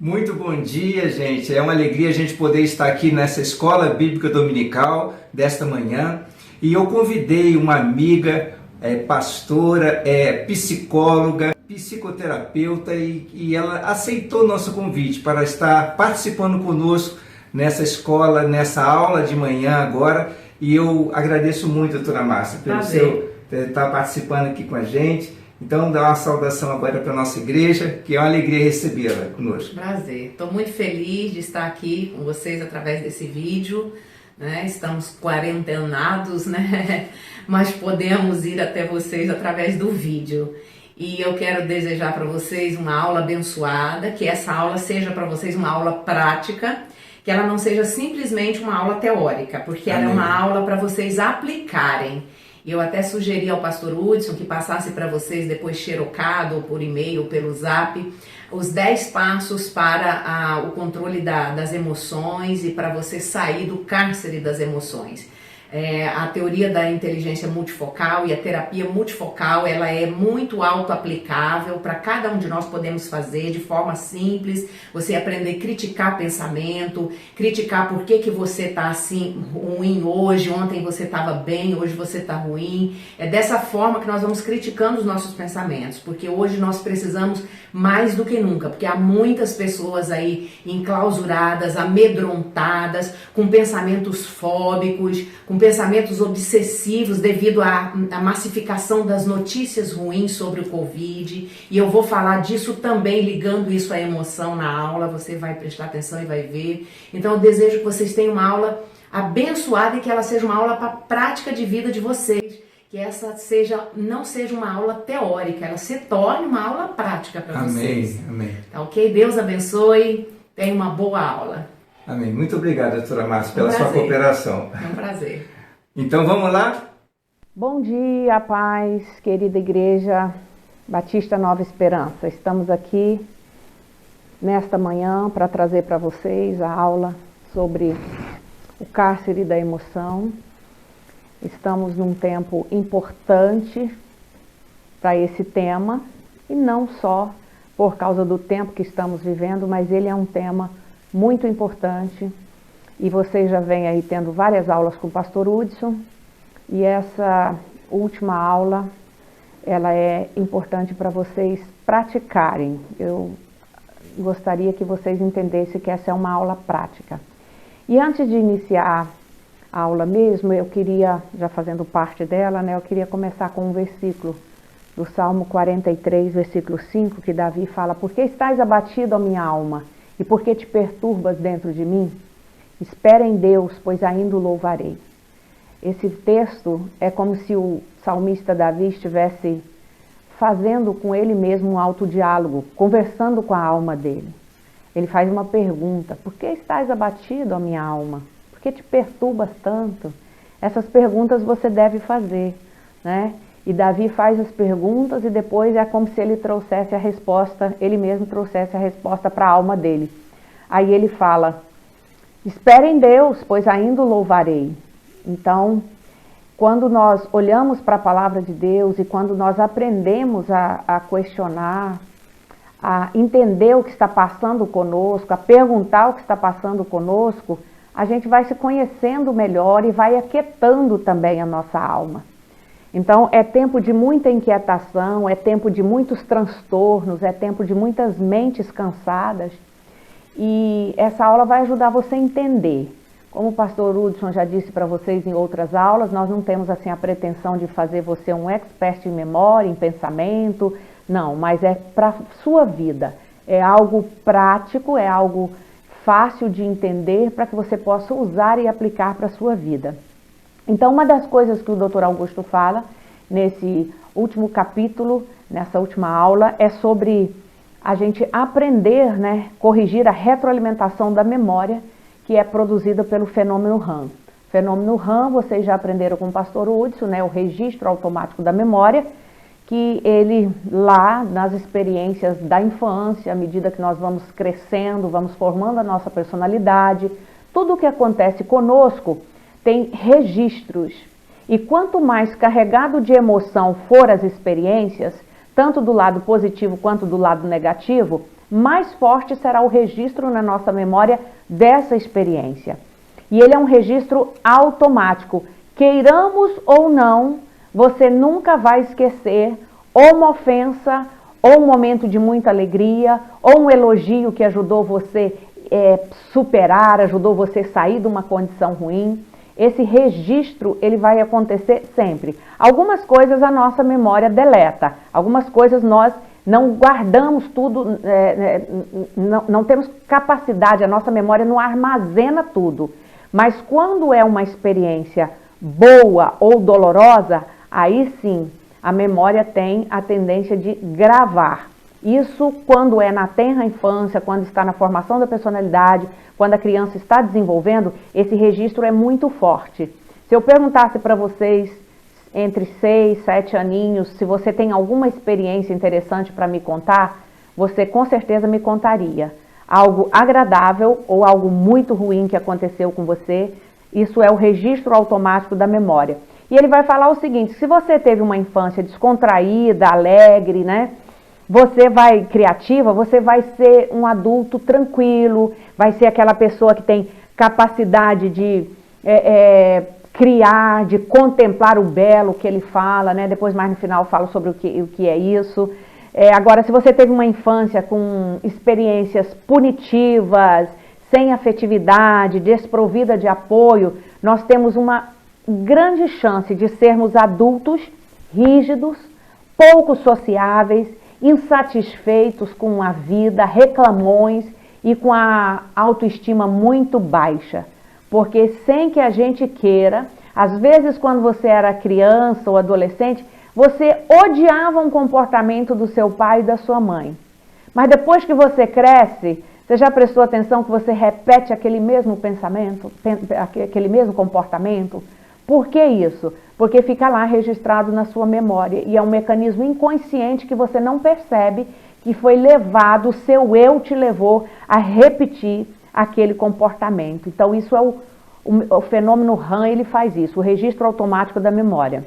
Muito bom dia, gente. É uma alegria a gente poder estar aqui nessa escola bíblica dominical desta manhã. E eu convidei uma amiga, pastora, psicóloga, psicoterapeuta e ela aceitou nosso convite para estar participando conosco nessa escola, nessa aula de manhã agora. E eu agradeço muito, doutora Márcia, pelo seu estar participando aqui com a gente. Então, dá uma saudação agora para a nossa igreja, que é uma alegria recebê-la conosco. Prazer. Estou muito feliz de estar aqui com vocês através desse vídeo, né? Estamos quarentenados, né? Mas podemos ir até vocês através do vídeo. E eu quero desejar para vocês uma aula abençoada, que essa aula seja para vocês uma aula prática, que ela não seja simplesmente uma aula teórica, porque ela é uma aula para vocês aplicarem. E eu até sugeri ao pastor Hudson que passasse para vocês depois xerocado, ou por e-mail, ou pelo zap, os 10 passos para o controle das emoções e para você sair do cárcere das emoções. A teoria da inteligência multifocal e a terapia multifocal, ela é muito auto-aplicável para cada um de nós podemos fazer de forma simples. Você aprender a criticar pensamento, criticar por que você está assim ruim hoje, ontem você estava bem, hoje você está ruim. É dessa forma que nós vamos criticando os nossos pensamentos, porque hoje nós precisamos mais do que nunca, porque há muitas pessoas aí enclausuradas, amedrontadas, com pensamentos fóbicos, com pensamentos obsessivos devido à massificação das notícias ruins sobre o Covid, e eu vou falar disso também, ligando isso à emoção na aula, você vai prestar atenção e vai ver. Então eu desejo que vocês tenham uma aula abençoada e que ela seja uma aula para a prática de vida de vocês, que essa não seja uma aula teórica, ela se torne uma aula prática para vocês. Amém. Tá ok? Deus abençoe, tenha uma boa aula. Amém. Muito obrigado, doutora Márcia, pela sua cooperação. É um prazer. Então vamos lá? Bom dia, paz, querida Igreja Batista Nova Esperança. Estamos aqui nesta manhã para trazer para vocês a aula sobre o cárcere da emoção. Estamos num tempo importante para esse tema, e não só por causa do tempo que estamos vivendo, mas ele é um tema muito importante, e vocês já vêm aí tendo várias aulas com o pastor Hudson, e essa última aula, ela é importante para vocês praticarem. Eu gostaria que vocês entendessem que essa é uma aula prática. E antes de iniciar a aula mesmo, eu queria, já fazendo parte dela, né, eu queria começar com um versículo do Salmo 43, versículo 5, que Davi fala: "Por que estás abatido, ó minha alma? E por que te perturbas dentro de mim? Espera em Deus, pois ainda o louvarei." Esse texto é como se o salmista Davi estivesse fazendo com ele mesmo um autodiálogo, conversando com a alma dele. Ele faz uma pergunta: "Por que estás abatido, ó minha alma? Por que te perturbas tanto?" Essas perguntas você deve fazer, né? E Davi faz as perguntas e depois é como se ele trouxesse a resposta, ele mesmo trouxesse a resposta para a alma dele. Aí ele fala: "Espera em Deus, pois ainda o louvarei." Então, quando nós olhamos para a palavra de Deus e quando nós aprendemos a questionar, a entender o que está passando conosco, a perguntar o que está passando conosco, a gente vai se conhecendo melhor e vai aquietando também a nossa alma. Então, é tempo de muita inquietação, é tempo de muitos transtornos, é tempo de muitas mentes cansadas. E essa aula vai ajudar você a entender. Como o pastor Hudson já disse para vocês em outras aulas, nós não temos assim a pretensão de fazer você um expert em memória, em pensamento, não, mas é para sua vida. É algo prático, é algo fácil de entender para que você possa usar e aplicar para a sua vida. Então, uma das coisas que o Dr. Augusto fala nesse último capítulo, nessa última aula, é sobre a gente aprender, né, corrigir a retroalimentação da memória que é produzida pelo fenômeno RAM. O fenômeno RAM, vocês já aprenderam com o pastor Hudson, né, o registro automático da memória, que ele lá nas experiências da infância, à medida que nós vamos crescendo, vamos formando a nossa personalidade, tudo o que acontece conosco tem registros. E quanto mais carregado de emoção for as experiências, tanto do lado positivo quanto do lado negativo, mais forte será o registro na nossa memória dessa experiência. E ele é um registro automático. Queiramos ou não, você nunca vai esquecer ou uma ofensa, ou um momento de muita alegria, ou um elogio que ajudou você superar, ajudou você sair de uma condição ruim. Esse registro, ele vai acontecer sempre. Algumas coisas a nossa memória deleta, algumas coisas nós não guardamos tudo, não temos capacidade, a nossa memória não armazena tudo. Mas quando é uma experiência boa ou dolorosa, aí sim, a memória tem a tendência de gravar. Isso quando é na tenra infância, quando está na formação da personalidade, quando a criança está desenvolvendo, esse registro é muito forte. Se eu perguntasse para vocês, entre 6, 7 aninhos, se você tem alguma experiência interessante para me contar, você com certeza me contaria. Algo agradável ou algo muito ruim que aconteceu com você, isso é o registro automático da memória. E ele vai falar o seguinte, se você teve uma infância descontraída, alegre, né? Você vai criativa, você vai ser um adulto tranquilo, vai ser aquela pessoa que tem capacidade de criar, de contemplar o belo que ele fala, né? Depois mais no final fala sobre o que é isso. Agora, se você teve uma infância com experiências punitivas, sem afetividade, desprovida de apoio, nós temos uma grande chance de sermos adultos rígidos, pouco sociáveis, insatisfeitos com a vida, reclamões e com a autoestima muito baixa. Porque sem que a gente queira, às vezes quando você era criança ou adolescente, você odiava um comportamento do seu pai e da sua mãe. Mas depois que você cresce, você já prestou atenção que você repete aquele mesmo pensamento, aquele mesmo comportamento? Por que isso? Porque fica lá registrado na sua memória e é um mecanismo inconsciente que você não percebe que foi levado, o seu eu te levou a repetir aquele comportamento. Então isso é o fenômeno RAM, ele faz isso, o registro automático da memória.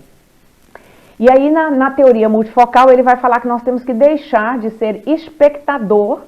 E aí na teoria multifocal ele vai falar que nós temos que deixar de ser espectador,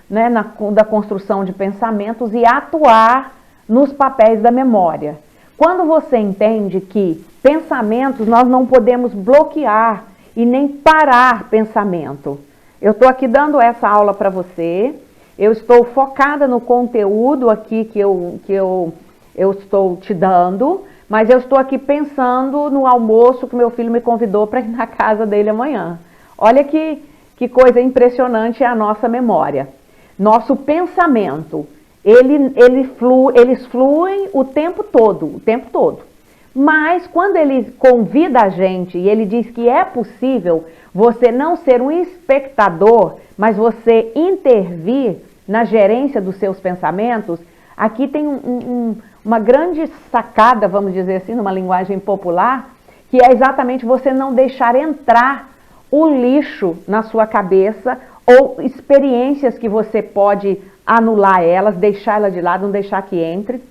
né, da construção de pensamentos e atuar nos papéis da memória. Quando você entende que pensamentos nós não podemos bloquear e nem parar pensamento. Eu estou aqui dando essa aula para você, eu estou focada no conteúdo aqui que eu estou te dando, mas eu estou aqui pensando no almoço que meu filho me convidou para ir na casa dele amanhã. Olha que coisa impressionante é a nossa memória. Nosso pensamento, eles fluem o tempo todo. Mas quando ele convida a gente e ele diz que é possível você não ser um espectador, mas você intervir na gerência dos seus pensamentos, aqui tem uma grande sacada, vamos dizer assim, numa linguagem popular, que é exatamente você não deixar entrar o lixo na sua cabeça ou experiências que você pode anular elas, deixar elas de lado, não deixar que entre.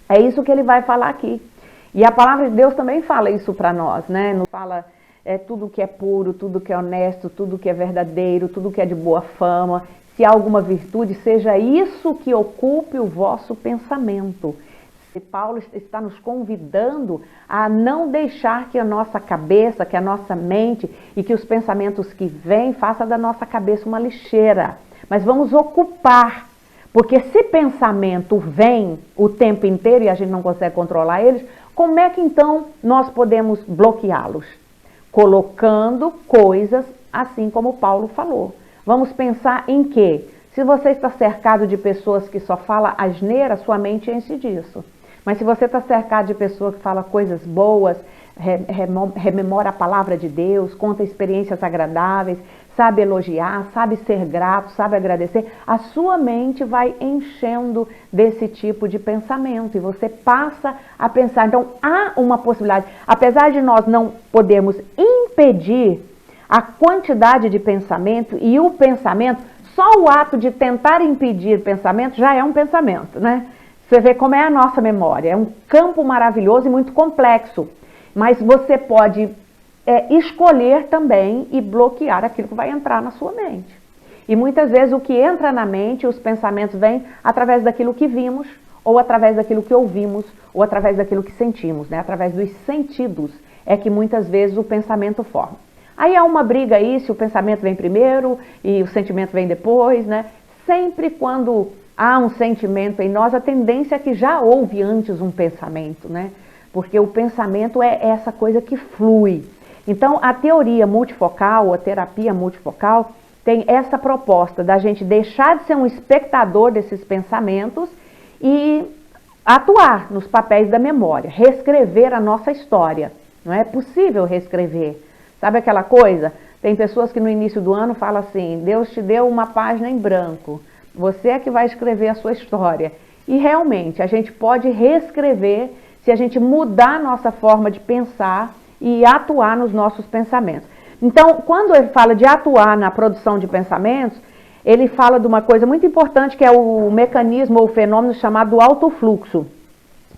É isso que ele vai falar aqui. E a palavra de Deus também fala isso para nós, né? Nos fala tudo que é puro, tudo que é honesto, tudo que é verdadeiro, tudo que é de boa fama. Se há alguma virtude, seja isso que ocupe o vosso pensamento. E Paulo está nos convidando a não deixar que a nossa cabeça, que a nossa mente e que os pensamentos que vêm façam da nossa cabeça uma lixeira. Mas vamos ocupar, porque se pensamento vem o tempo inteiro e a gente não consegue controlar eles, como é que então nós podemos bloqueá-los? Colocando coisas assim como Paulo falou. Vamos pensar em quê? Se você está cercado de pessoas que só falam asneira, sua mente enche disso. Mas se você está cercado de pessoas que falam coisas boas, rememora a palavra de Deus, conta experiências agradáveis, sabe elogiar, sabe ser grato, sabe agradecer, a sua mente vai enchendo desse tipo de pensamento e você passa a pensar. Então há uma possibilidade, apesar de nós não podermos impedir a quantidade de pensamento e o pensamento, só o ato de tentar impedir pensamento já é um pensamento, né? Você vê como é a nossa memória, é um campo maravilhoso e muito complexo, mas você pode escolher também e bloquear aquilo que vai entrar na sua mente. E muitas vezes o que entra na mente, os pensamentos vêm através daquilo que vimos, ou através daquilo que ouvimos, ou através daquilo que sentimos, né? Através dos sentidos é que muitas vezes o pensamento forma. Aí há uma briga aí, se o pensamento vem primeiro e o sentimento vem depois, né? Sempre quando há um sentimento em nós, a tendência é que já houve antes um pensamento, né? Porque o pensamento é essa coisa que flui. Então, a teoria multifocal, a terapia multifocal, tem essa proposta da gente deixar de ser um espectador desses pensamentos e atuar nos papéis da memória, reescrever a nossa história. Não é possível reescrever. Sabe aquela coisa? Tem pessoas que no início do ano falam assim, Deus te deu uma página em branco, você é que vai escrever a sua história. E realmente, a gente pode reescrever se a gente mudar a nossa forma de pensar e atuar nos nossos pensamentos. Então, quando ele fala de atuar na produção de pensamentos, ele fala de uma coisa muito importante que é o mecanismo ou fenômeno chamado autofluxo,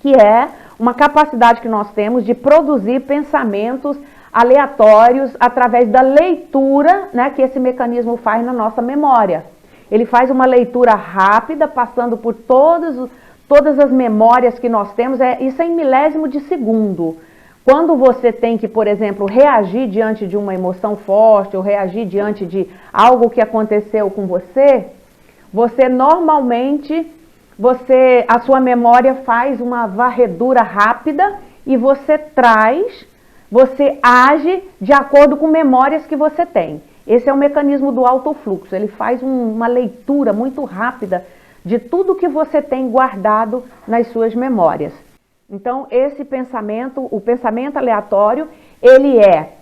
que é uma capacidade que nós temos de produzir pensamentos aleatórios através da leitura, né, que esse mecanismo faz na nossa memória. Ele faz uma leitura rápida, passando por todas as memórias que nós temos, isso é em milésimo de segundo. Quando você tem que, por exemplo, reagir diante de uma emoção forte ou reagir diante de algo que aconteceu com você normalmente, a sua memória faz uma varredura rápida e você age de acordo com memórias que você tem. Esse é o mecanismo do autofluxo, ele faz uma leitura muito rápida de tudo que você tem guardado nas suas memórias. Então, esse pensamento, o pensamento aleatório, ele é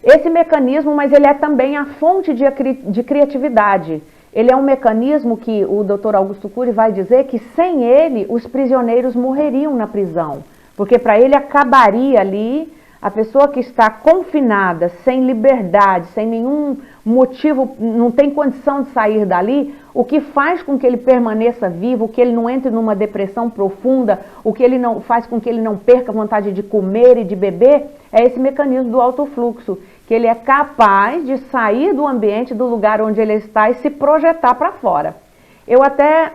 esse mecanismo, mas ele é também a fonte de criatividade. Ele é um mecanismo que o Dr. Augusto Cury vai dizer que sem ele, os prisioneiros morreriam na prisão. Porque para ele acabaria ali, a pessoa que está confinada, sem liberdade, sem nenhum motivo, não tem condição de sair dali, o que faz com que ele permaneça vivo, o que ele não entre numa depressão profunda, o que ele não faz com que ele não perca a vontade de comer e de beber, é esse mecanismo do autofluxo, que ele é capaz de sair do ambiente, do lugar onde ele está e se projetar para fora. Eu até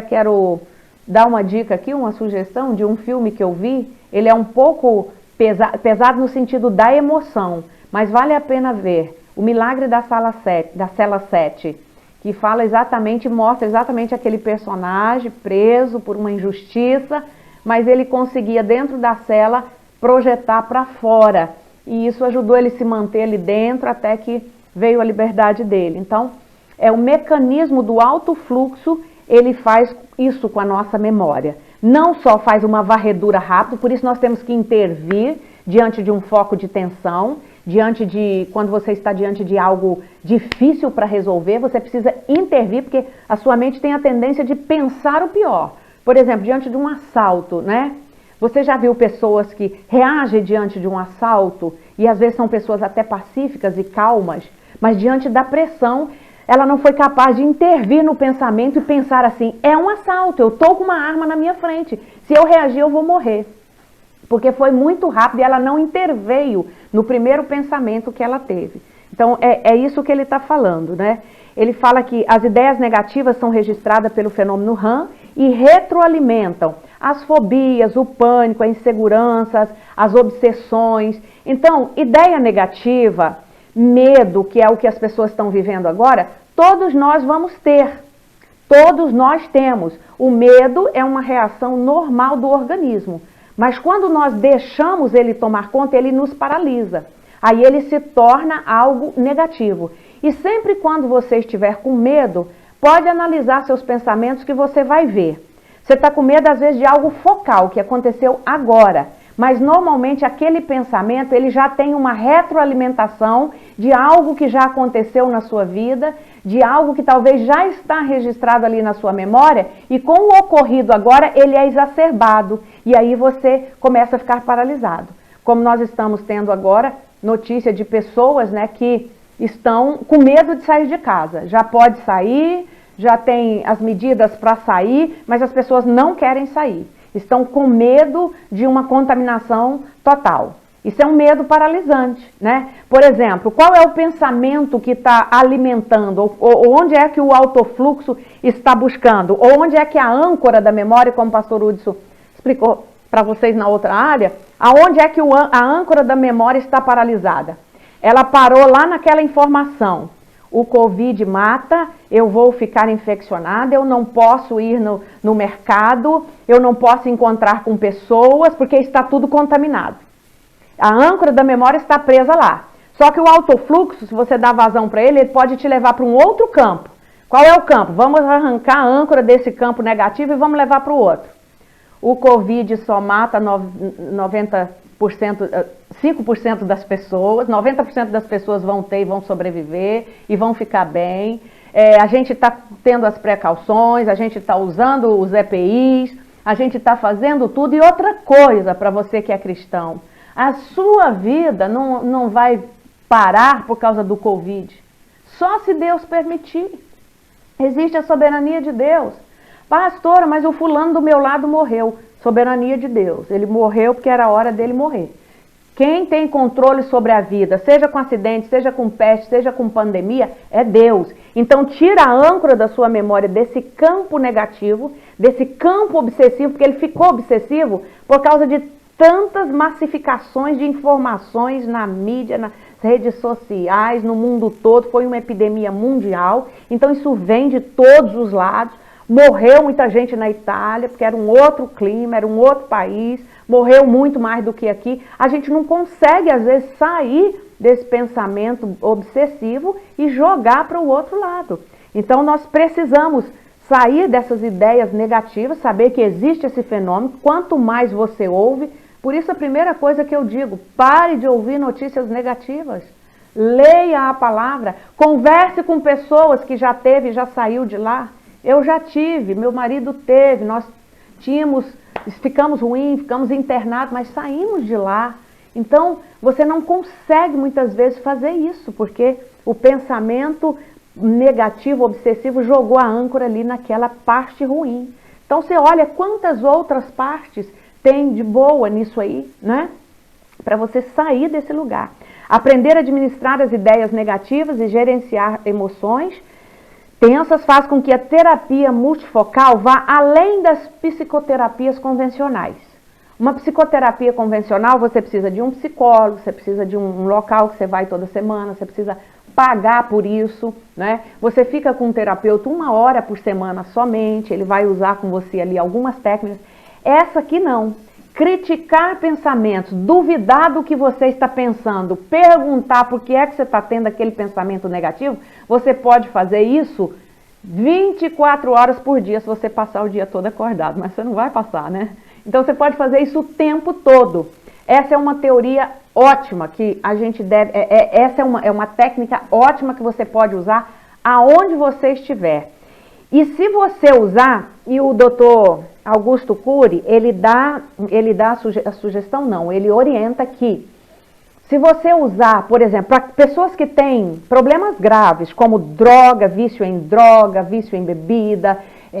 quero dar uma dica aqui, uma sugestão de um filme que eu vi, ele é um pouco pesado no sentido da emoção, mas vale a pena ver. O Milagre da Cela 7, que mostra exatamente aquele personagem preso por uma injustiça, mas ele conseguia dentro da cela projetar para fora. E isso ajudou ele a se manter ali dentro até que veio a liberdade dele. Então, o mecanismo do autofluxo, ele faz isso com a nossa memória. Não só faz uma varredura rápida, por isso nós temos que intervir diante de um foco de tensão, quando você está diante de algo difícil para resolver, você precisa intervir, porque a sua mente tem a tendência de pensar o pior. Por exemplo, diante de um assalto, né? Você já viu pessoas que reagem diante de um assalto, e às vezes são pessoas até pacíficas e calmas, mas diante da pressão, ela não foi capaz de intervir no pensamento e pensar assim, é um assalto, eu estou com uma arma na minha frente, se eu reagir eu vou morrer. Porque foi muito rápido e ela não interveio no primeiro pensamento que ela teve. Então, é isso que ele está falando, né? Ele fala que as ideias negativas são registradas pelo fenômeno RAM e retroalimentam as fobias, o pânico, as inseguranças, as obsessões. Então, ideia negativa, medo, que é o que as pessoas estão vivendo agora, todos nós vamos ter. Todos nós temos. O medo é uma reação normal do organismo. Mas quando nós deixamos ele tomar conta, ele nos paralisa. Aí ele se torna algo negativo. E sempre quando você estiver com medo, pode analisar seus pensamentos que você vai ver. Você está com medo, às vezes, de algo focal, que aconteceu agora. Mas, normalmente, aquele pensamento, ele já tem uma retroalimentação de algo que já aconteceu na sua vida, de algo que talvez já está registrado ali na sua memória, e com o ocorrido agora, ele é exacerbado. E aí você começa a ficar paralisado. Como nós estamos tendo agora notícia de pessoas, né, que estão com medo de sair de casa. Já pode sair, já tem as medidas para sair, mas as pessoas não querem sair. Estão com medo de uma contaminação total. Isso é um medo paralisante, né? Por exemplo, qual é o pensamento que está alimentando, ou onde é que o autofluxo está buscando, ou onde é que a âncora da memória, como o pastor Hudson explicou para vocês na outra área, aonde é que a âncora da memória está paralisada? Ela parou lá naquela informação. O Covid mata, eu vou ficar infeccionada, eu não posso ir no mercado, eu não posso encontrar com pessoas, porque está tudo contaminado. A âncora da memória está presa lá. Só que o autofluxo, se você dá vazão para ele, ele pode te levar para um outro campo. Qual é o campo? Vamos arrancar a âncora desse campo negativo e vamos levar para o outro. O Covid só mata 5% das pessoas, 90% das pessoas vão ter e vão sobreviver e vão ficar bem. A gente está tendo as precauções, a gente está usando os EPIs, a gente está fazendo tudo. E outra coisa para você que é cristão, a sua vida não vai parar por causa do Covid. Só se Deus permitir. Existe a soberania de Deus. Pastora, mas o fulano do meu lado morreu. Soberania de Deus. Ele morreu porque era a hora dele morrer. Quem tem controle sobre a vida, seja com acidente, seja com peste, seja com pandemia, é Deus. Então tira a âncora da sua memória desse campo negativo, desse campo obsessivo, porque ele ficou obsessivo por causa de tantas massificações de informações na mídia, nas redes sociais, no mundo todo. Foi uma epidemia mundial, então isso vem de todos os lados. Morreu muita gente na Itália, porque era um outro clima, era um outro país, morreu muito mais do que aqui. A gente não consegue, às vezes, sair desse pensamento obsessivo e jogar para o outro lado. Então, nós precisamos sair dessas ideias negativas, saber que existe esse fenômeno. Quanto mais você ouve, por isso a primeira coisa que eu digo, pare de ouvir notícias negativas. Leia a palavra, converse com pessoas que já teve e já saiu de lá. Eu já tive, meu marido teve, nós ficamos ruins, ficamos internados, mas saímos de lá. Então, você não consegue muitas vezes fazer isso, porque o pensamento negativo, obsessivo, jogou a âncora ali naquela parte ruim. Então, você olha quantas outras partes tem de boa nisso aí, né? Para você sair desse lugar. Aprender a administrar as ideias negativas e gerenciar emoções tensas faz com que a terapia multifocal vá além das psicoterapias convencionais. Uma psicoterapia convencional, você precisa de um psicólogo, você precisa de um local que você vai toda semana, você precisa pagar por isso, né? Você fica com um terapeuta 1 hora por semana somente, ele vai usar com você ali algumas técnicas. Essa aqui não. Criticar pensamentos, duvidar do que você está pensando, perguntar por que é que você está tendo aquele pensamento negativo, você pode fazer isso 24 horas por dia se você passar o dia todo acordado, mas você não vai passar, né? Então você pode fazer isso o tempo todo. Essa é uma teoria ótima que a gente deve, essa é uma técnica ótima que você pode usar aonde você estiver. E se você usar, e o doutor Augusto Cury, ele dá a sugestão, não, ele orienta que se você usar, por exemplo, para pessoas que têm problemas graves, como droga, vício em bebida,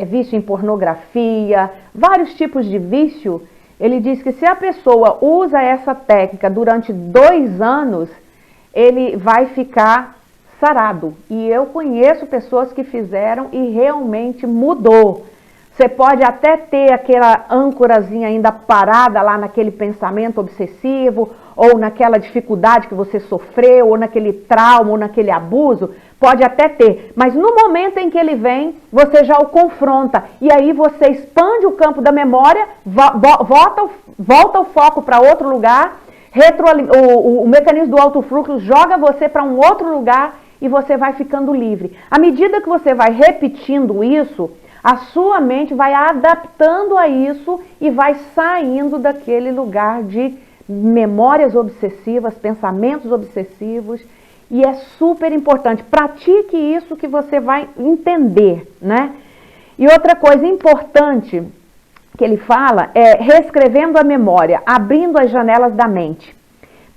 vício em pornografia, vários tipos de vício, ele diz que se a pessoa usa essa técnica durante 2 anos, ele vai ficar sarado. E eu conheço pessoas que fizeram e realmente mudou. Você pode até ter aquela âncorazinha ainda parada lá naquele pensamento obsessivo, ou naquela dificuldade que você sofreu, ou naquele trauma, ou naquele abuso, pode até ter. Mas no momento em que ele vem, você já o confronta. E aí você expande o campo da memória, volta o foco para outro lugar, o mecanismo do autofluxo joga você para um outro lugar e você vai ficando livre. À medida que você vai repetindo isso, a sua mente vai adaptando a isso e vai saindo daquele lugar de memórias obsessivas, pensamentos obsessivos. E é super importante. Pratique isso que você vai entender, né? E outra coisa importante que ele fala é reescrevendo a memória, abrindo as janelas da mente.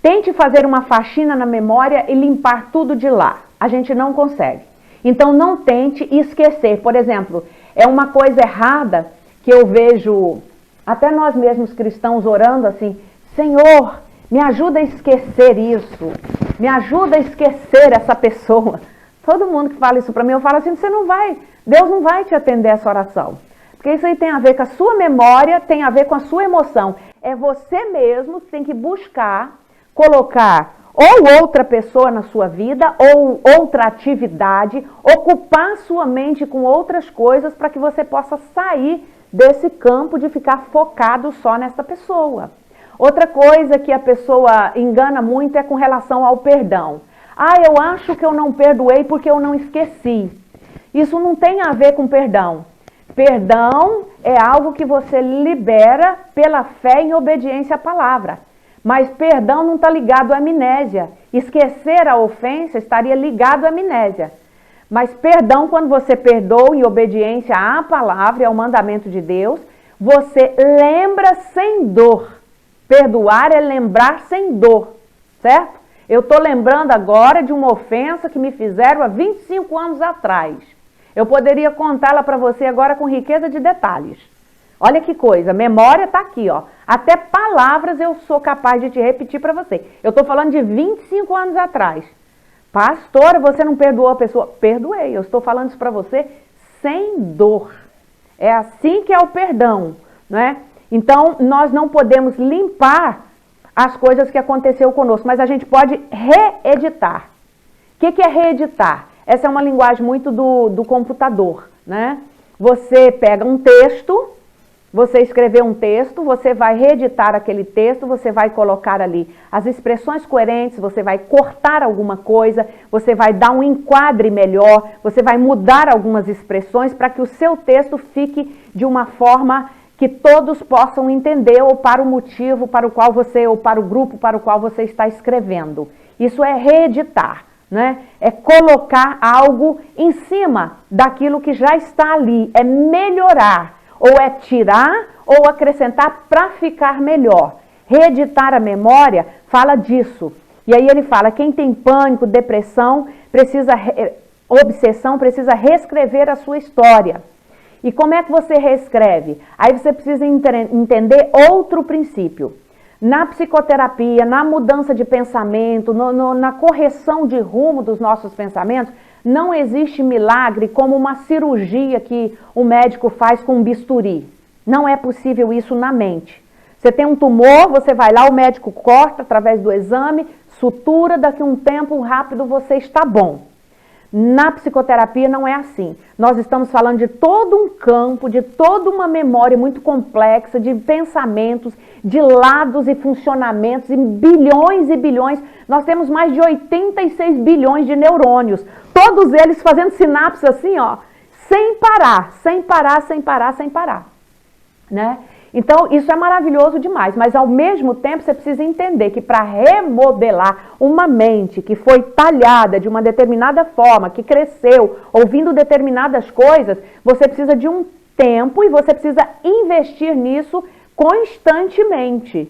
Tente fazer uma faxina na memória e limpar tudo de lá. A gente não consegue. Então não tente esquecer. Por exemplo, é uma coisa errada que eu vejo até nós mesmos cristãos orando assim: Senhor, Me ajuda a esquecer isso. Me ajuda a esquecer essa pessoa. Todo mundo que fala isso para mim, eu falo assim, Deus não vai te atender essa oração. Porque isso aí tem a ver com a sua memória, tem a ver com a sua emoção. É você mesmo que tem que buscar, colocar ou outra pessoa na sua vida, ou outra atividade, ocupar sua mente com outras coisas para que você possa sair desse campo de ficar focado só nessa pessoa. Outra coisa que a pessoa engana muito é com relação ao perdão. Eu acho que eu não perdoei porque eu não esqueci. Isso não tem a ver com perdão. Perdão é algo que você libera pela fé em obediência à palavra. Mas perdão não está ligado à amnésia. Esquecer a ofensa estaria ligado à amnésia. Mas perdão, quando você perdoa em obediência à palavra e ao mandamento de Deus, você lembra sem dor. Perdoar é lembrar sem dor, certo? Eu estou lembrando agora de uma ofensa que me fizeram há 25 anos atrás. Eu poderia contá-la para você agora com riqueza de detalhes. Olha que coisa, memória está aqui, ó. Até palavras eu sou capaz de te repetir para você. Eu estou falando de 25 anos atrás. Pastora, você não perdoou a pessoa? Perdoei, eu estou falando isso para você sem dor. É assim que é o perdão, não é? Então, nós não podemos limpar as coisas que aconteceu conosco, mas a gente pode reeditar. O que é reeditar? Essa é uma linguagem muito do computador, né? Você pega um texto, você escreveu um texto, você vai reeditar aquele texto, você vai colocar ali as expressões coerentes, você vai cortar alguma coisa, você vai dar um enquadre melhor, você vai mudar algumas expressões para que o seu texto fique de uma forma que todos possam entender, ou para o motivo para o qual você, ou para o grupo para o qual você está escrevendo. Isso é reeditar, né? É colocar algo em cima daquilo que já está ali, é melhorar, ou é tirar ou acrescentar para ficar melhor. Reeditar a memória fala disso. E aí ele fala, quem tem pânico, depressão, obsessão, precisa reescrever a sua história. E como é que você reescreve? Aí você precisa entender outro princípio. Na psicoterapia, na mudança de pensamento, na correção de rumo dos nossos pensamentos, não existe milagre como uma cirurgia que o médico faz com um bisturi. Não é possível isso na mente. Você tem um tumor, você vai lá, o médico corta através do exame, sutura, daqui a um tempo rápido você está bom. Na psicoterapia não é assim. Nós estamos falando de todo um campo, de toda uma memória muito complexa, de pensamentos, de lados e funcionamentos, e bilhões. Nós temos mais de 86 bilhões de neurônios. Todos eles fazendo sinapses assim, ó, sem parar, né? Então, isso é maravilhoso demais, mas ao mesmo tempo você precisa entender que para remodelar uma mente que foi talhada de uma determinada forma, que cresceu ouvindo determinadas coisas, você precisa de um tempo e você precisa investir nisso constantemente.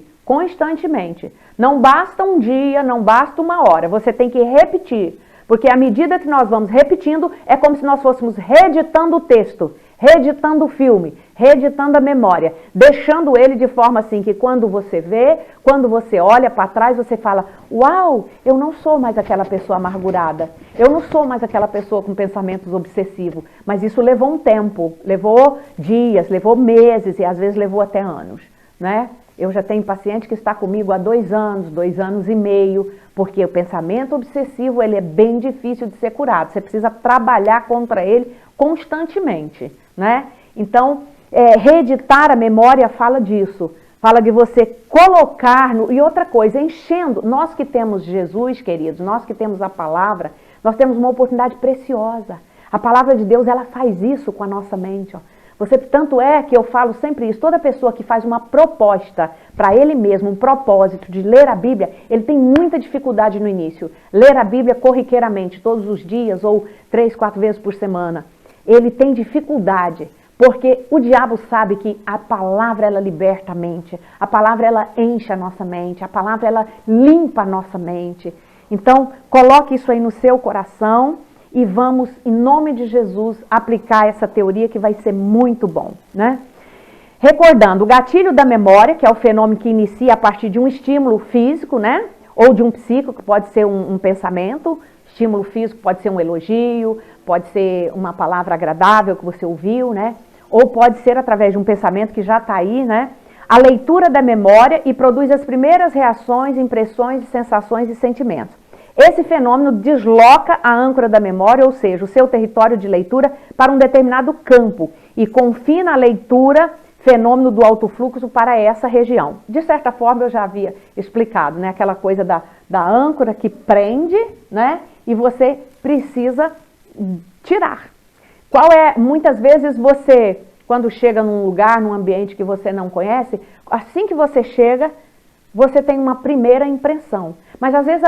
Não basta um dia, não basta uma hora, você tem que repetir, porque à medida que nós vamos repetindo, é como se nós fôssemos reeditando o texto, reeditando o filme, reeditando a memória, deixando ele de forma assim que quando você vê, quando você olha para trás, você fala, uau, eu não sou mais aquela pessoa amargurada, eu não sou mais aquela pessoa com pensamentos obsessivos, mas isso levou um tempo, levou dias, levou meses e às vezes levou até anos, né? Eu já tenho paciente que está comigo há 2 anos, 2 anos e meio, porque o pensamento obsessivo ele é bem difícil de ser curado, você precisa trabalhar contra ele constantemente, né? Então, reeditar a memória fala disso, fala de você colocar, e outra coisa, enchendo, nós que temos Jesus, queridos, nós que temos a palavra, nós temos uma oportunidade preciosa, a palavra de Deus, ela faz isso com a nossa mente, ó. Tanto é que eu falo sempre isso, toda pessoa que faz uma proposta para ele mesmo, um propósito de ler a Bíblia, ele tem muita dificuldade no início, ler a Bíblia corriqueiramente, todos os dias ou 3, 4 vezes por semana, ele tem dificuldade, porque o diabo sabe que a palavra ela liberta a mente, a palavra ela enche a nossa mente, a palavra ela limpa a nossa mente. Então, coloque isso aí no seu coração e vamos, em nome de Jesus, aplicar essa teoria que vai ser muito bom, né? Recordando, o gatilho da memória, que é o fenômeno que inicia a partir de um estímulo físico, né? Ou de um psíquico, que pode ser um pensamento. Estímulo físico pode ser um elogio, pode ser uma palavra agradável que você ouviu, né? Ou pode ser através de um pensamento que já está aí, né? A leitura da memória e produz as primeiras reações, impressões, sensações e sentimentos. Esse fenômeno desloca a âncora da memória, ou seja, o seu território de leitura, para um determinado campo e confina a leitura, fenômeno do alto fluxo, para essa região. De certa forma, eu já havia explicado, né? Aquela coisa da âncora que prende, né? E você precisa tirar. Muitas vezes você, quando chega num lugar, num ambiente que você não conhece, assim que você chega, você tem uma primeira impressão. Mas às vezes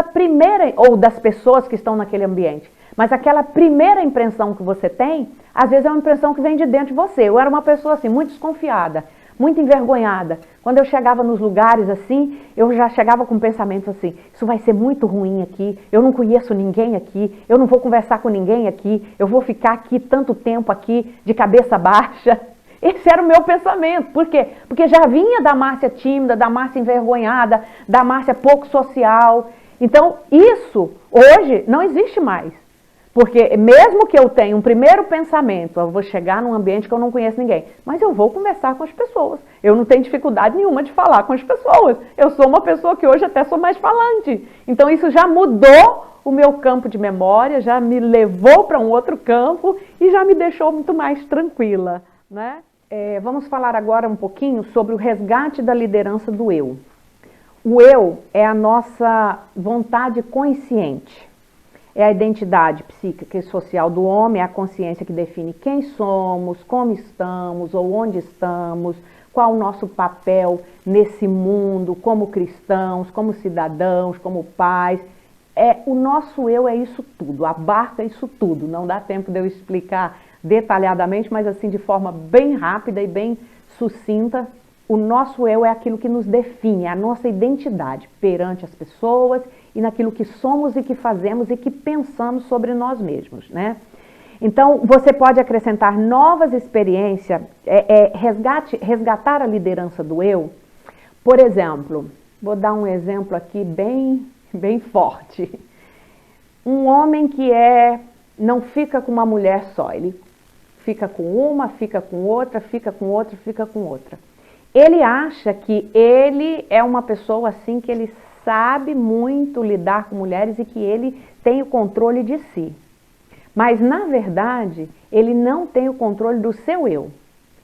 ou das pessoas que estão naquele ambiente, mas aquela primeira impressão que você tem, às vezes é uma impressão que vem de dentro de você. Eu era uma pessoa assim, muito desconfiada, muito envergonhada. Quando eu chegava nos lugares assim, eu já chegava com um pensamento assim, isso vai ser muito ruim aqui, eu não conheço ninguém aqui, eu não vou conversar com ninguém aqui, eu vou ficar aqui tanto tempo aqui, de cabeça baixa. Esse era o meu pensamento. Por quê? Porque já vinha da Márcia tímida, da Márcia envergonhada, da Márcia pouco social. Então, isso hoje não existe mais. Porque mesmo que eu tenha um primeiro pensamento, eu vou chegar num ambiente que eu não conheço ninguém, mas eu vou conversar com as pessoas. Eu não tenho dificuldade nenhuma de falar com as pessoas. Eu sou uma pessoa que hoje até sou mais falante. Então isso já mudou o meu campo de memória, já me levou para um outro campo e já me deixou muito mais tranquila, né? Vamos falar agora um pouquinho sobre o resgate da liderança do eu. O eu é a nossa vontade consciente. É a identidade psíquica e social do homem, é a consciência que define quem somos, como estamos ou onde estamos, qual o nosso papel nesse mundo, como cristãos, como cidadãos, como pais. O nosso eu é isso tudo, abarca isso tudo. Não dá tempo de eu explicar detalhadamente, mas assim de forma bem rápida e bem sucinta. O nosso eu é aquilo que nos define, é a nossa identidade perante as pessoas e naquilo que somos e que fazemos e que pensamos sobre nós mesmos, né? Então, você pode acrescentar novas experiências, resgatar a liderança do eu. Por exemplo, vou dar um exemplo aqui bem forte. Um homem que não fica com uma mulher só, ele fica com uma, fica com outra, fica com outra, fica com outra. Ele acha que ele é uma pessoa assim, que ele sabe muito lidar com mulheres e que ele tem o controle de si. Mas, na verdade, ele não tem o controle do seu eu.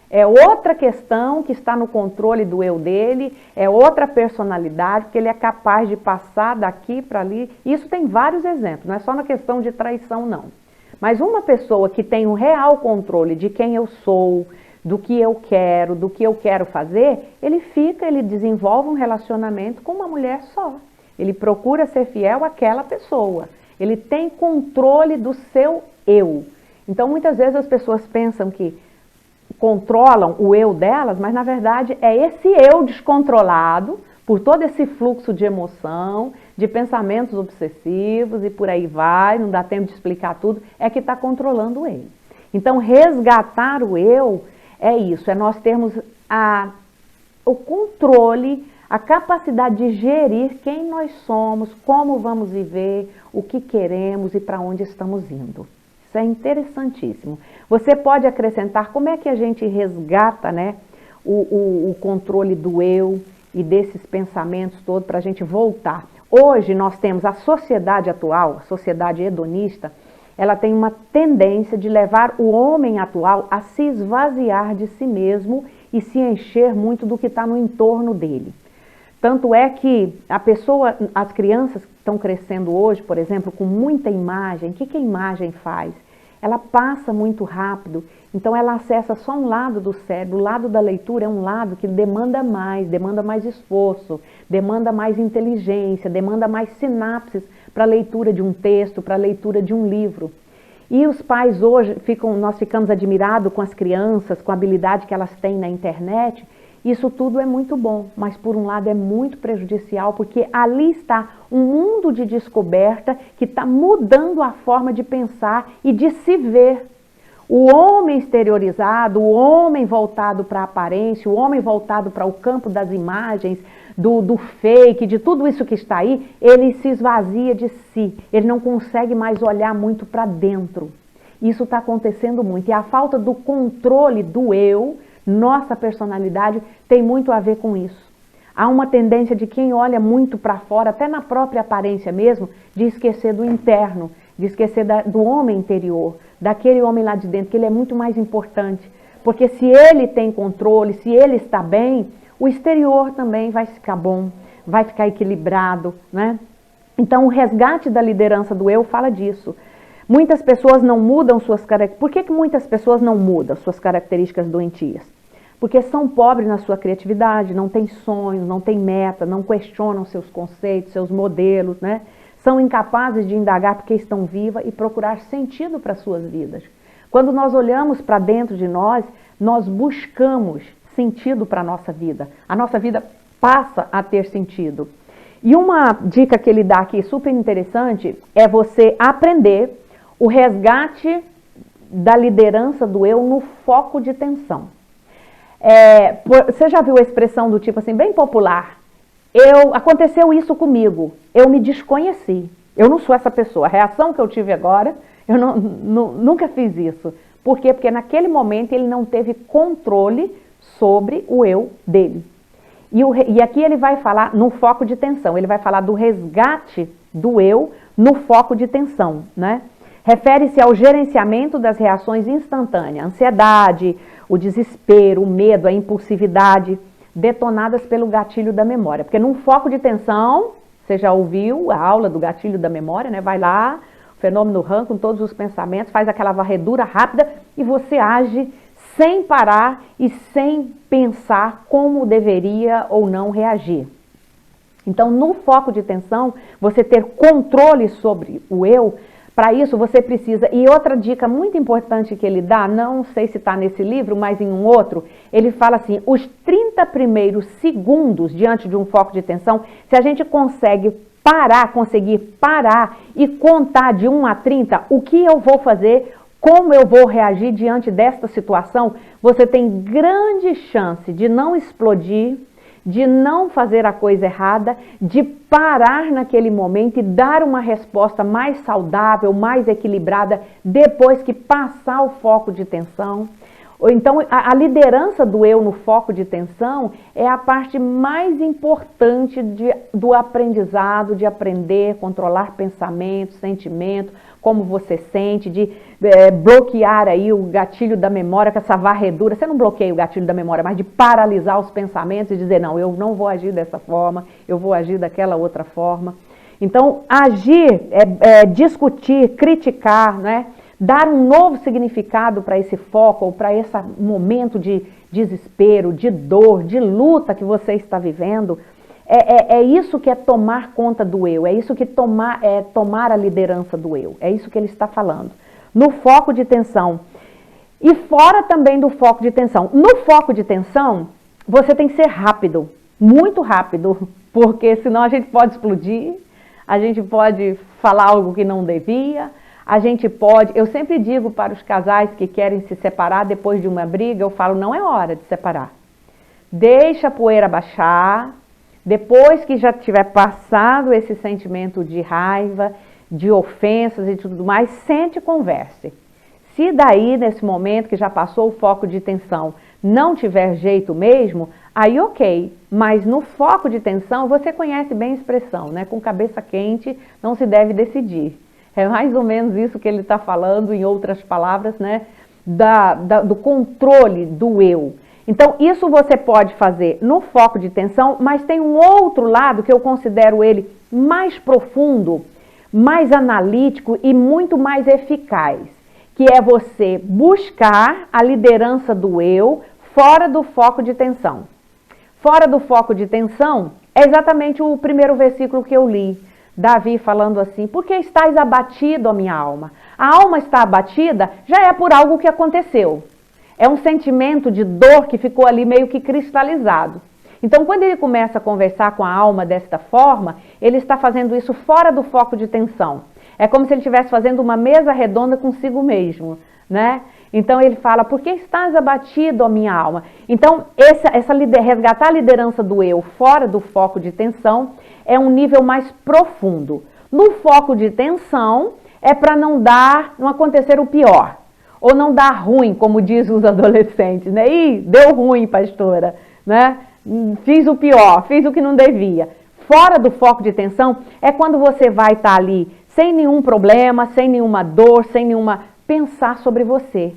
É outra questão que está no controle do eu dele, é outra personalidade que ele é capaz de passar daqui para ali. Isso tem vários exemplos, não é só na questão de traição, não. Mas uma pessoa que tem um real controle de quem eu sou, do que eu quero fazer, ele desenvolve um relacionamento com uma mulher só. Ele procura ser fiel àquela pessoa. Ele tem controle do seu eu. Então, muitas vezes as pessoas pensam que controlam o eu delas, mas na verdade é esse eu descontrolado, por todo esse fluxo de emoção, de pensamentos obsessivos e por aí vai, não dá tempo de explicar tudo, é que está controlando ele. Então, resgatar o eu é isso, é nós termos o controle, a capacidade de gerir quem nós somos, como vamos viver, o que queremos e para onde estamos indo. Isso é interessantíssimo. Você pode acrescentar como é que a gente resgata, né, o controle do eu e desses pensamentos todos para a gente voltar. Hoje nós temos a sociedade atual, a sociedade hedonista, ela tem uma tendência de levar o homem atual a se esvaziar de si mesmo e se encher muito do que está no entorno dele. Tanto é que as crianças que estão crescendo hoje, por exemplo, com muita imagem, o que a imagem faz? Ela passa muito rápido, então ela acessa só um lado do cérebro. O lado da leitura é um lado que demanda mais esforço, demanda mais inteligência, demanda mais sinapses para a leitura de um texto, para a leitura de um livro. E os pais hoje, nós ficamos admirados com as crianças, com a habilidade que elas têm na internet. Isso tudo é muito bom, mas por um lado é muito prejudicial, porque ali está um mundo de descoberta que está mudando a forma de pensar e de se ver. O homem exteriorizado, o homem voltado para a aparência, o homem voltado para o campo das imagens, do fake, de tudo isso que está aí, ele se esvazia de si. Ele não consegue mais olhar muito para dentro. Isso está acontecendo muito. E a falta do controle do eu, nossa personalidade, tem muito a ver com isso. Há uma tendência de quem olha muito para fora, até na própria aparência mesmo, de esquecer do interno, de esquecer do homem interior, daquele homem lá de dentro, que ele é muito mais importante. Porque se ele tem controle, se ele está bem, o exterior também vai ficar bom, vai ficar equilibrado, né? Então, o resgate da liderança do eu fala disso. Muitas pessoas não mudam suas características. Por que muitas pessoas não mudam suas características doentias? Porque são pobres na sua criatividade, não têm sonhos, não têm meta, não questionam seus conceitos, seus modelos, né? São incapazes de indagar porque estão vivas e procurar sentido para suas vidas. Quando nós olhamos para dentro de nós, nós buscamos sentido para a nossa vida. A nossa vida passa a ter sentido. E uma dica que ele dá aqui super interessante é você aprender o resgate da liderança do eu no foco de tensão. Você já viu a expressão do tipo assim, bem popular? Aconteceu isso comigo, eu me desconheci, eu não sou essa pessoa. A reação que eu tive agora, eu nunca fiz isso. Por quê? Porque naquele momento ele não teve controle sobre o eu dele. E aqui ele vai falar no foco de tensão, ele vai falar do resgate do eu no foco de tensão, né? Refere-se ao gerenciamento das reações instantâneas, a ansiedade, o desespero, o medo, a impulsividade, detonadas pelo gatilho da memória. Porque num foco de tensão, você já ouviu a aula do gatilho da memória, né? Vai lá, o fenômeno RAM com todos os pensamentos, faz aquela varredura rápida e você age sem parar e sem pensar como deveria ou não reagir. Então, no foco de tensão, você ter controle sobre o eu, para isso você precisa, e outra dica muito importante que ele dá, não sei se está nesse livro, mas em um outro, ele fala assim, os 30 primeiros segundos diante de um foco de tensão, se a gente conseguir parar e contar de 1 a 30, o que eu vou fazer, como eu vou reagir diante desta situação, você tem grande chance de não explodir, de não fazer a coisa errada, de parar naquele momento e dar uma resposta mais saudável, mais equilibrada, depois que passar o foco de tensão. Então, a liderança do eu no foco de tensão é a parte mais importante do aprendizado, de aprender, controlar pensamento, sentimento, como você sente, de bloquear aí o gatilho da memória com essa varredura. Você não bloqueia o gatilho da memória, mas de paralisar os pensamentos e dizer, não, eu não vou agir dessa forma, eu vou agir daquela outra forma. Então, agir, discutir, criticar, né? Dar um novo significado para esse foco ou para esse momento de desespero, de dor, de luta que você está vivendo, é isso que é tomar conta do eu, é isso que é tomar a liderança do eu, é isso que ele está falando. No foco de tensão e fora também do foco de tensão. No foco de tensão, você tem que ser rápido, muito rápido, porque senão a gente pode explodir, a gente pode falar algo que não devia, a gente pode, eu sempre digo para os casais que querem se separar depois de uma briga, eu falo, não é hora de separar. Deixa a poeira baixar, depois que já tiver passado esse sentimento de raiva, de ofensas e tudo mais, sente e converse. Se daí, nesse momento que já passou o foco de tensão, não tiver jeito mesmo, aí ok. Mas no foco de tensão, você conhece bem a expressão, né? Com cabeça quente, não se deve decidir. É mais ou menos isso que ele está falando, em outras palavras, né? Do controle do eu. Então, isso você pode fazer no foco de tensão, mas tem um outro lado que eu considero ele mais profundo, mais analítico e muito mais eficaz, que é você buscar a liderança do eu fora do foco de tensão. Fora do foco de tensão é exatamente o primeiro versículo que eu li. Davi falando assim, por que estás abatido, ó minha alma? A alma está abatida, já é por algo que aconteceu. É um sentimento de dor que ficou ali meio que cristalizado. Então, quando ele começa a conversar com a alma desta forma, ele está fazendo isso fora do foco de tensão. É como se ele estivesse fazendo uma mesa redonda consigo mesmo, né? Então ele fala, por que estás abatido, ó minha alma? Então resgatar a liderança do eu fora do foco de tensão é um nível mais profundo. No foco de tensão é para não acontecer o pior, ou não dar ruim, como dizem os adolescentes, né? Ih, deu ruim, pastora, né? Fiz o pior, fiz o que não devia. Fora do foco de tensão é quando você vai estar ali sem nenhum problema, sem nenhuma dor, sem nenhuma... pensar sobre você.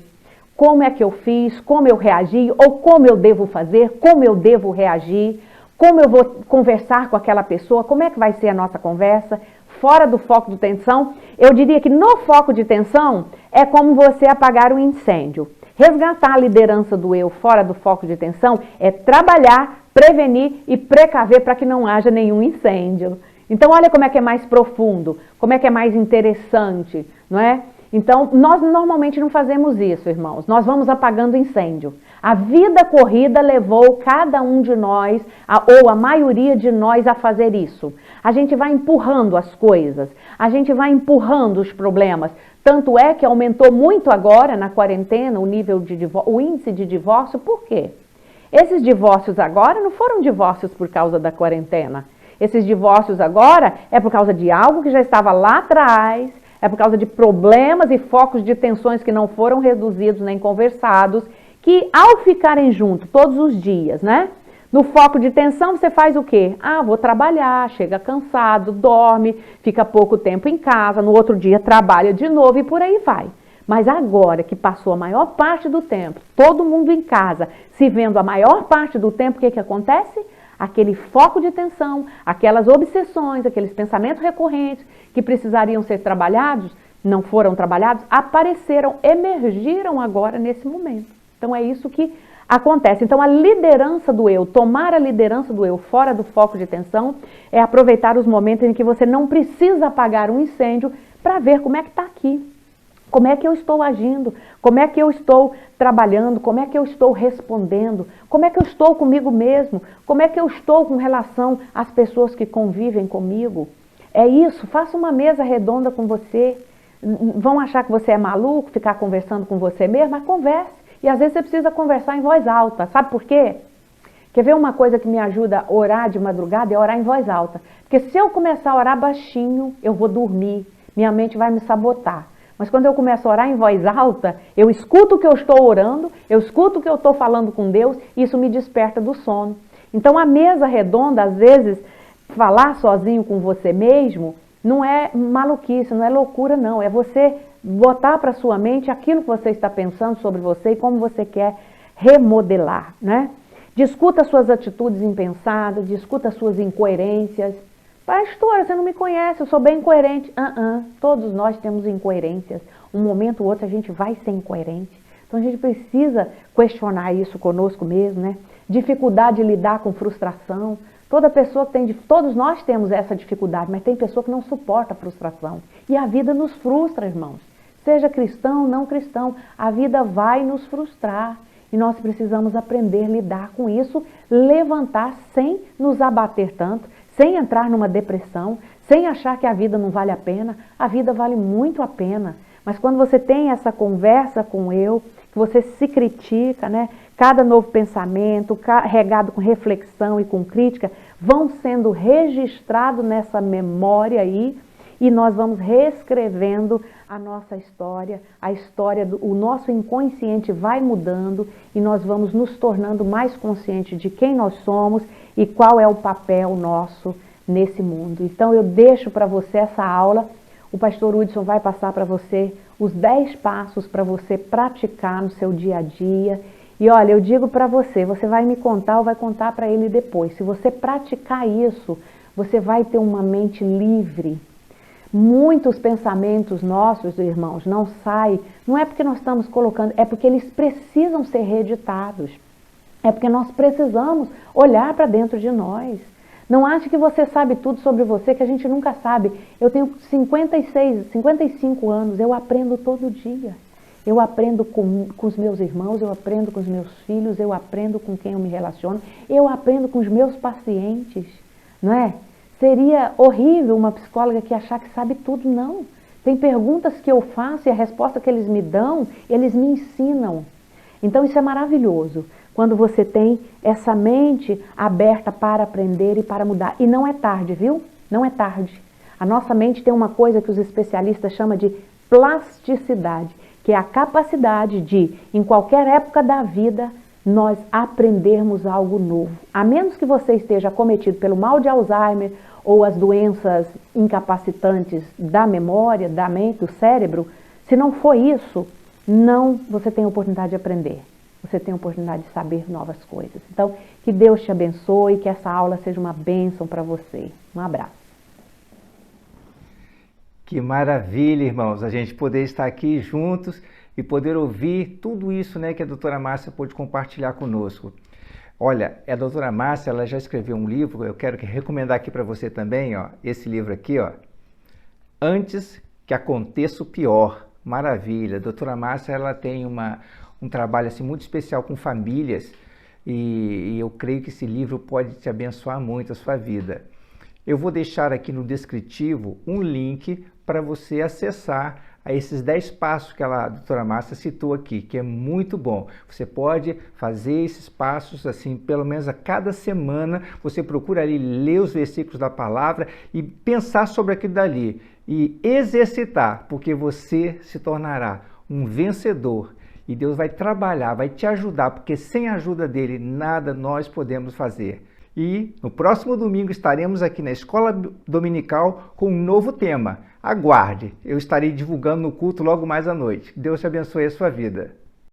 Como é que eu fiz, como eu reagi, ou como eu devo fazer, como eu devo reagir, como eu vou conversar com aquela pessoa, como é que vai ser a nossa conversa. Fora do foco de tensão, eu diria que no foco de tensão é como você apagar um incêndio. Resgatar a liderança do eu fora do foco de tensão é trabalhar, prevenir e precaver para que não haja nenhum incêndio. Então olha como é que é mais profundo, como é que é mais interessante, não é? Então, nós normalmente não fazemos isso, irmãos. Nós vamos apagando incêndio. A vida corrida levou cada um de nós, ou a maioria de nós, a fazer isso. A gente vai empurrando as coisas, a gente vai empurrando os problemas. Tanto é que aumentou muito agora, na quarentena, o índice de divórcio. Por quê? Esses divórcios agora não foram divórcios por causa da quarentena. Esses divórcios agora é por causa de algo que já estava lá atrás, é por causa de problemas e focos de tensões que não foram reduzidos nem conversados, que ao ficarem juntos todos os dias, né? No foco de tensão você faz o quê? Ah, vou trabalhar, chega cansado, dorme, fica pouco tempo em casa, no outro dia trabalha de novo e por aí vai. Mas agora que passou a maior parte do tempo, todo mundo em casa, se vendo a maior parte do tempo, o que acontece? Aquele foco de tensão, aquelas obsessões, aqueles pensamentos recorrentes que precisariam ser trabalhados, não foram trabalhados, apareceram, emergiram agora nesse momento. Então é isso que acontece. Então a liderança do eu, tomar a liderança do eu fora do foco de tensão, é aproveitar os momentos em que você não precisa apagar um incêndio para ver como é que está aqui. Como é que eu estou agindo? Como é que eu estou trabalhando? Como é que eu estou respondendo? Como é que eu estou comigo mesmo? Como é que eu estou com relação às pessoas que convivem comigo? É isso, faça uma mesa redonda com você. Vão achar que você é maluco, ficar conversando com você mesmo? Mas converse. E às vezes você precisa conversar em voz alta. Sabe por quê? Quer ver uma coisa que me ajuda a orar de madrugada? É orar em voz alta. Porque se eu começar a orar baixinho, eu vou dormir. Minha mente vai me sabotar. Mas quando eu começo a orar em voz alta, eu escuto o que eu estou orando, eu escuto o que eu estou falando com Deus, e isso me desperta do sono. Então a mesa redonda, às vezes, falar sozinho com você mesmo, não é maluquice, não é loucura não, é você botar para sua mente aquilo que você está pensando sobre você e como você quer remodelar, né? Discuta suas atitudes impensadas, discuta suas incoerências. Pastora, você não me conhece, eu sou bem incoerente. Todos nós temos incoerências. Um momento ou outro a gente vai ser incoerente. Então a gente precisa questionar isso conosco mesmo, né? Dificuldade de lidar com frustração. Toda pessoa que tem, todos nós temos essa dificuldade, mas tem pessoa que não suporta a frustração. E a vida nos frustra, irmãos. Seja cristão ou não cristão, a vida vai nos frustrar. E nós precisamos aprender a lidar com isso, levantar sem nos abater tanto, sem entrar numa depressão, sem achar que a vida não vale a pena. A vida vale muito a pena. Mas quando você tem essa conversa com eu, que você se critica, né? Cada novo pensamento, regado com reflexão e com crítica, vão sendo registrados nessa memória aí, e nós vamos reescrevendo a nossa história, o nosso inconsciente vai mudando e nós vamos nos tornando mais conscientes de quem nós somos e qual é o papel nosso nesse mundo. Então eu deixo para você essa aula, o pastor Hudson vai passar para você os 10 passos para você praticar no seu dia a dia. E olha, eu digo para você, você vai me contar ou vai contar para ele depois. Se você praticar isso, você vai ter uma mente livre. Muitos pensamentos nossos, irmãos, não saem, não é porque nós estamos colocando, é porque eles precisam ser reeditados. É porque nós precisamos olhar para dentro de nós. Não ache que você sabe tudo sobre você, que a gente nunca sabe. Eu tenho 55 anos, eu aprendo todo dia. Eu aprendo com os meus irmãos, eu aprendo com os meus filhos, eu aprendo com quem eu me relaciono, eu aprendo com os meus pacientes, não é? Seria horrível uma psicóloga que achar que sabe tudo, não. Tem perguntas que eu faço e a resposta que eles me dão, eles me ensinam. Então isso é maravilhoso, quando você tem essa mente aberta para aprender e para mudar. E não é tarde, viu? Não é tarde. A nossa mente tem uma coisa que os especialistas chamam de plasticidade, que é a capacidade de, em qualquer época da vida, nós aprendermos algo novo. A menos que você esteja acometido pelo mal de Alzheimer ou as doenças incapacitantes da memória, da mente, do cérebro, se não for isso, não você tem a oportunidade de aprender. Você tem a oportunidade de saber novas coisas. Então, que Deus te abençoe, que essa aula seja uma bênção para você. Um abraço. Que maravilha, irmãos, a gente poder estar aqui juntos e poder ouvir tudo isso, né, que a doutora Márcia pôde compartilhar conosco. Olha, a doutora Márcia, ela já escreveu um livro, eu quero recomendar aqui para você também, ó, esse livro aqui, ó, Antes que Aconteça o Pior. Maravilha, a doutora Márcia, ela tem um trabalho assim, muito especial com famílias e eu creio que esse livro pode te abençoar muito a sua vida. Eu vou deixar aqui no descritivo um link para você acessar a esses 10 passos que a doutora Márcia citou aqui, que é muito bom. Você pode fazer esses passos assim, pelo menos a cada semana, você procura ali ler os versículos da palavra e pensar sobre aquilo dali e exercitar, porque você se tornará um vencedor e Deus vai trabalhar, vai te ajudar, porque sem a ajuda dele nada nós podemos fazer. E no próximo domingo estaremos aqui na Escola Dominical com um novo tema. Aguarde, eu estarei divulgando no culto logo mais à noite. Deus te abençoe a sua vida.